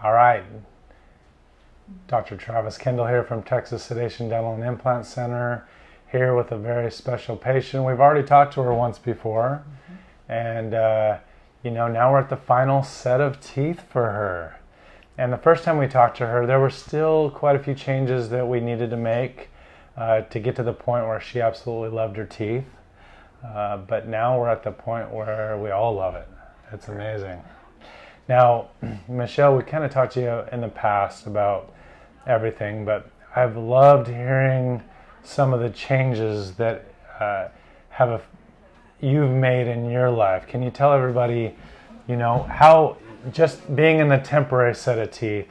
All right. Dr. Travis Kendall here from Texas Sedation Dental and Implant Center, here with a very special patient. We've already talked to her once before, and now we're at the final set of teeth for her. And the first time we talked to her, there were still quite a few changes that we needed to make to get to the point where she absolutely loved her teeth. But now we're at the point where we all love it. It's amazing. Now, Michelle, we kind of talked to you in the past about everything, but I've loved hearing some of the changes that you've made in your life. Can you tell everybody, how just being in the temporary set of teeth,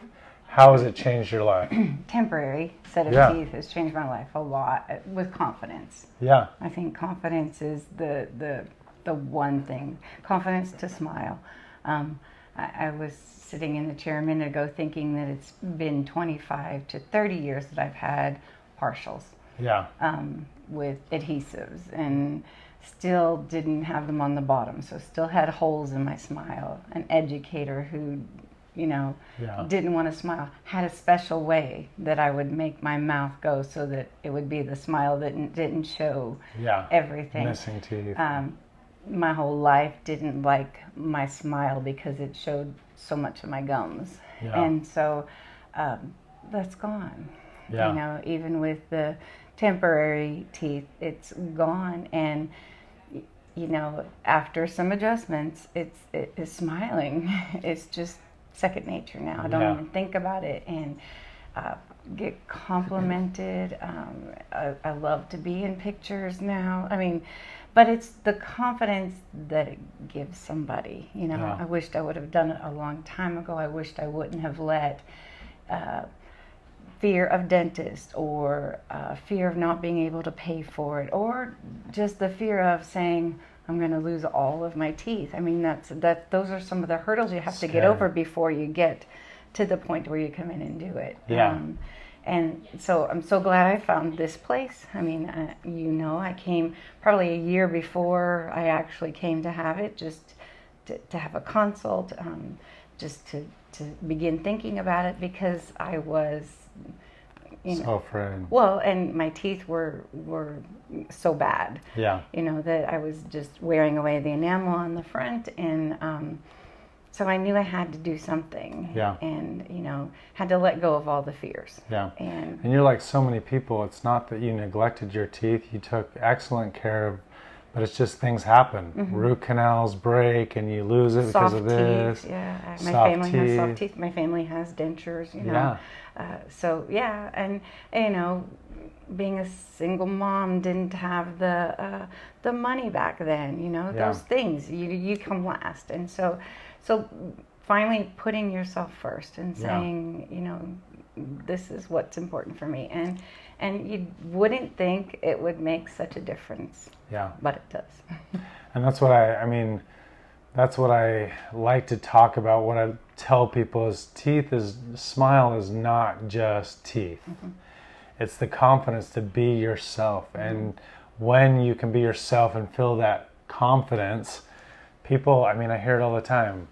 how has it changed your life? Temporary set of teeth has changed my life a lot with confidence. Yeah. I think confidence is the one thing. Confidence to smile. I was sitting in the chair a minute ago thinking that it's been 25 to 30 years that I've had partials. Yeah. With adhesives and still didn't have them on the bottom. So still had holes in my smile. An educator who, didn't want to smile, had a special way that I would make my mouth go so that it would be the smile that didn't show everything. Missing teeth. My whole life didn't like my smile because it showed so much of my gums. Yeah. And so that's gone. Yeah. Even with the temporary teeth, it's gone. And, after some adjustments, it is smiling. It's just second nature now. I don't even think about it and get complimented. I love to be in pictures now. But it's the confidence that it gives somebody. I wished I would have done it a long time ago. I wished I wouldn't have let fear of dentist or fear of not being able to pay for it, or just the fear of saying I'm going to lose all of my teeth. Those are some of the hurdles you have to get over before you get to the point where you come in and do it. Yeah. And so I'm so glad I found this place. I came probably a year before I actually came to have it, just to have a consult, just to begin thinking about it, because I was, so afraid. Well, and my teeth were so bad. Yeah. That I was just wearing away the enamel on the front, and so I knew I had to do something. Yeah. And, had to let go of all the fears. Yeah. And you're like so many people. It's not that you neglected your teeth. You took excellent care of, but it's just things happen. Mm-hmm. Root canals break and you lose it because of this. Teeth, yeah. My family has soft teeth. My family has dentures, Yeah. And, being a single mom, didn't have the money back then, those things, you come last. And so finally putting yourself first and saying, this is what's important for me. And you wouldn't think it would make such a difference. Yeah. But it does. And that's what that's what I like to talk about. What I tell people is smile is not just teeth. Mm-hmm. It's the confidence to be yourself. Mm-hmm. And when you can be yourself and feel that confidence, people, I hear it all the time.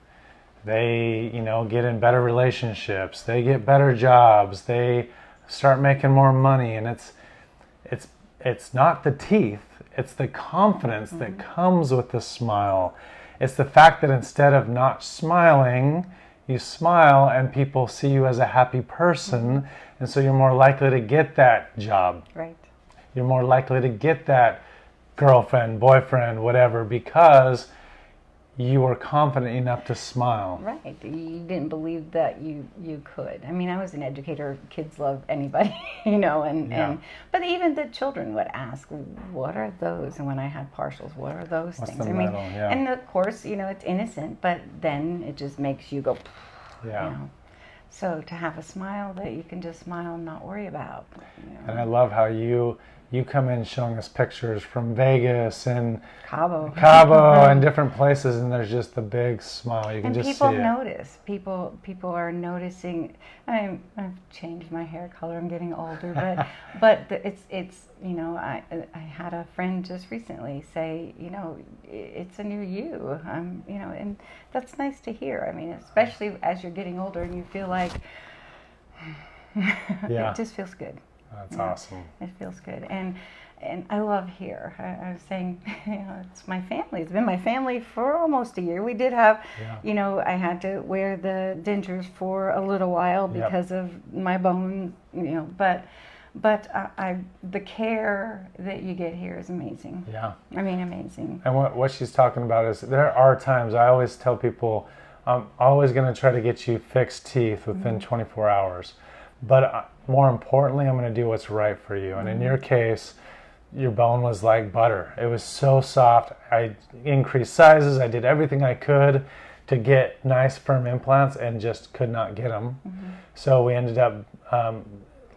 They, get in better relationships. They get better jobs. They start making more money. And it's not the teeth. It's the confidence that comes with the smile. It's the fact that instead of not smiling, you smile and people see you as a happy person. And so you're more likely to get that job. Right. You're more likely to get that girlfriend, boyfriend, whatever, because you were confident enough to smile. Right. You didn't believe that you could. I was an educator. Kids love anybody, but even the children would ask, what are those? And when I had partials, what are those What's things? The metal? Yeah. And of course, it's innocent, but then it just makes you go, yeah. So to have a smile that you can just smile and not worry about. And I love how you you come in showing us pictures from Vegas and Cabo and different places, and there's just the big smile. You can just see it. And people notice. People are noticing. I've changed my hair color. I'm getting older, but it's you know, I had a friend just recently say, you know, it's a new you. You know, and that's nice to hear. I mean, especially as you're getting older and you feel like it just feels good. That's awesome. It feels good, and I love here. I was saying, you know, it's my family. It's been my family for almost a year. We did have, you know, I had to wear the dentures for a little while because of my bone, you know, but the care that you get here is amazing. Yeah. I mean, amazing. And what she's talking about is there are times I always tell people, I'm always going to try to get you fixed teeth within 24 hours. But more importantly, I'm going to do what's right for you. And in your case, your bone was like butter. It was so soft. I increased sizes. I did everything I could to get nice firm implants and just could not get them. So we ended up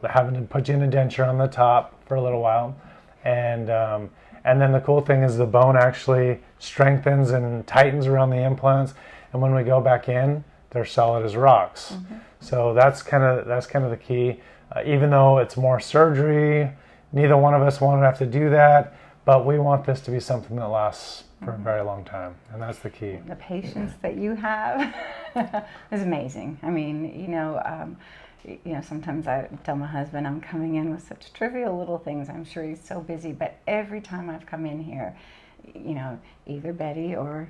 having to put you in a denture on the top for a little while. And then the cool thing is the bone actually strengthens and tightens around the implants. And when we go back in, they're solid as rocks. So that's kind of the key. Even though it's more surgery, neither one of us want to have to do that, but we want this to be something that lasts for a very long time, and that's the key. The patience that you have is amazing. I mean, you know, sometimes I tell my husband I'm coming in with such trivial little things. I'm sure he's so busy, but every time I've come in here, you know, either Betty or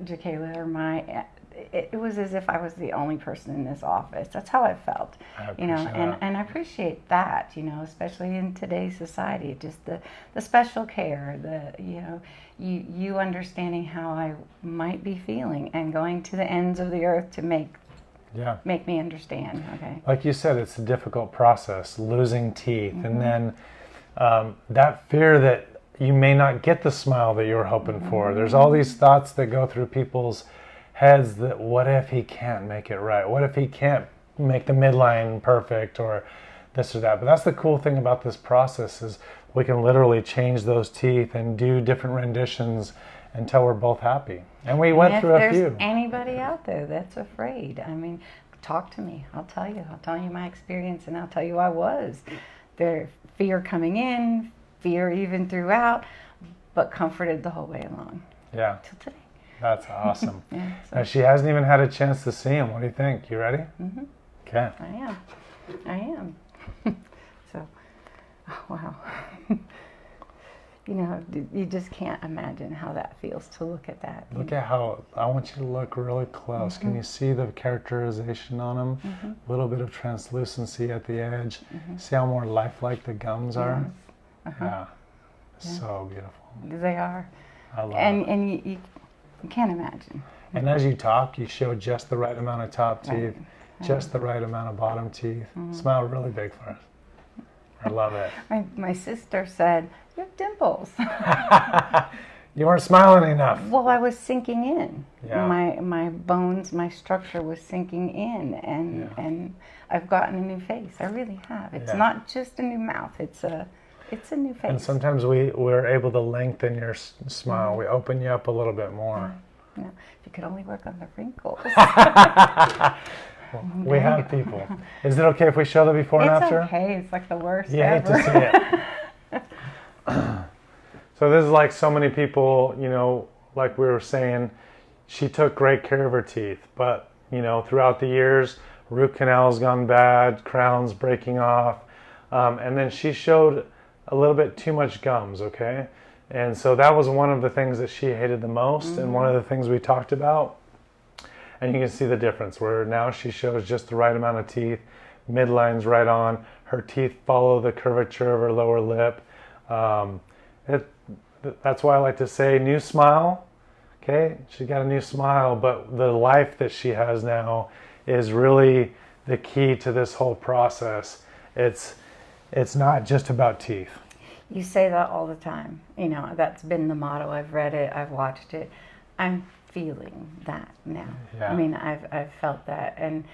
Jakayla or it was as if I was the only person in this office. That's how I felt, you know, and I appreciate that, you know, especially in today's society, just the special care, you know, you understanding how I might be feeling and going to the ends of the earth to make me understand. Okay. Like you said, it's a difficult process, losing teeth, and then that fear that you may not get the smile that you were hoping for. There's all these thoughts that go through people's heads that what if he can't make it right? What if he can't make the midline perfect or this or that? But that's the cool thing about this process is we can literally change those teeth and do different renditions until we're both happy. And we went through a few. If there's anybody out there that's afraid, I mean, talk to me. I'll tell you my experience, and I'll tell you I was. There fear coming in, fear even throughout, but comforted the whole way along. Yeah. Till today. That's awesome. So. Now, she hasn't even had a chance to see him. What do you think? You ready? Okay. I am. So, oh, wow. You know, you just can't imagine how that feels to look at that. Look at how, I want you to look really close. Can you see the characterization on them? A little bit of translucency at the edge. See how more lifelike the gums are? Yeah. So beautiful. They are. I love it. And you can't imagine. And as you talk, you show just the right amount of top teeth, just the right amount of bottom teeth. Smile really big for us. I love it. My sister said, "You have dimples." You weren't smiling enough. Well, I was sinking in. Yeah. My bones, my structure was sinking in, and I've gotten a new face. I really have. It's not just a new mouth. It's a new face. And sometimes we're able to lengthen your smile. We open you up a little bit more. Yeah. If you could only work on the wrinkles. Well, we have people. Is it okay if we show the before and after? It's okay. It's like the worst hate to see it. So this is like so many people, you know, like we were saying, she took great care of her teeth. But, you know, throughout the years, root canal's gone bad, crown's breaking off. And then she showed a little bit too much gums, okay? And so that was one of the things that she hated the most and one of the things we talked about. And you can see the difference where now she shows just the right amount of teeth, midline's right on, her teeth follow the curvature of her lower lip. That's why I like to say new smile, okay? She got a new smile, but the life that she has now is really the key to this whole process. It's not just about teeth. You say that all the time. You know, that's been the motto. I've read it. I've watched it. I'm feeling that now. Yeah. I mean, I've felt that, and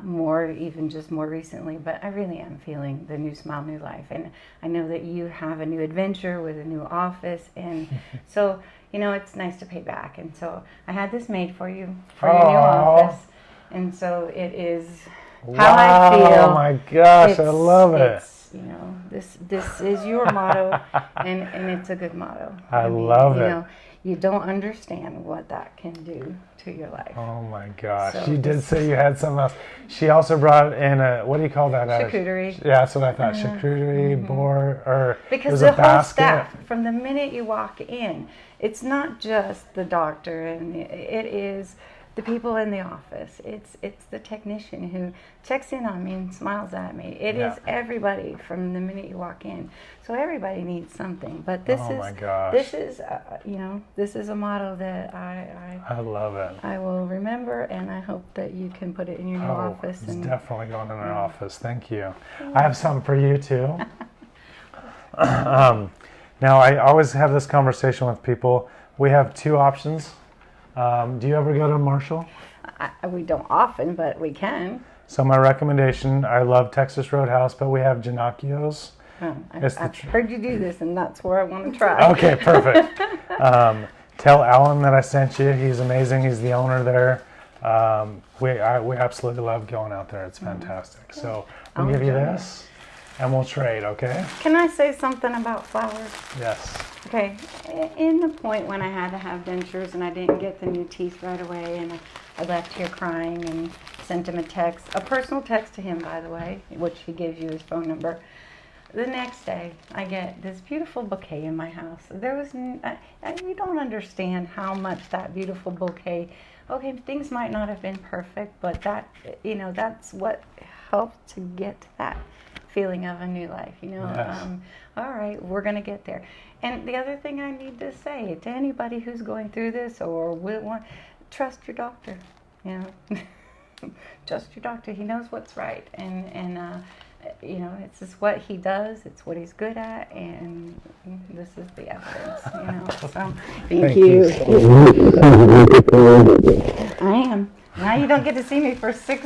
more recently, but I really am feeling the new smile, new life. And I know that you have a new adventure with a new office, and so, you know, it's nice to pay back. And so I had this made for you for your new office, and so it is how I feel. Oh my gosh, I love it. You know, this is your motto, and it's a good motto. I mean, love it. You know, you don't understand what that can do to your life. Oh my gosh. So you did say you had something else. She also brought in a, what do you call that? Charcuterie. Yeah, that's what I thought. Charcuterie, board, or because it was the a whole basket. staff, from the minute you walk in, it's not just the doctor, and it is the people in the office. It's the technician who checks in on me and smiles at me. It is everybody from the minute you walk in. So everybody needs something. But this is you know, this is a motto that I love it. I will remember, and I hope that you can put it in your new office. It's definitely going in our office. Thank you. I have something for you too. Now I always have this conversation with people. We have two options. Do you ever go to Marshall? We don't often, but we can. So my recommendation, I love Texas Roadhouse, but we have Ginocchio's. I've heard you do this, and that's where I want to try. Okay, perfect. Tell Alan that I sent you. He's amazing. He's the owner there. We absolutely love going out there. It's fantastic. So we'll give you this, and we'll trade, okay? Can I say something about flowers? Yes. Okay, in the point when I had to have dentures and I didn't get the new teeth right away, and I left here crying and sent him a personal text to him, by the way, which he gives you his phone number. The next day, I get this beautiful bouquet in my house. You don't understand how much that beautiful bouquet, okay, things might not have been perfect, but that, you know, that's what helped to get to that feeling of a new life, you know. Yes. All right, we're going to get there. And the other thing I need to say to anybody who's going through this or will want, trust your doctor, you know. Trust your doctor. He knows what's right. And you know, it's just what he does. It's what he's good at. And this is the evidence, you know. So thank you. I am. Now you don't get to see me for 6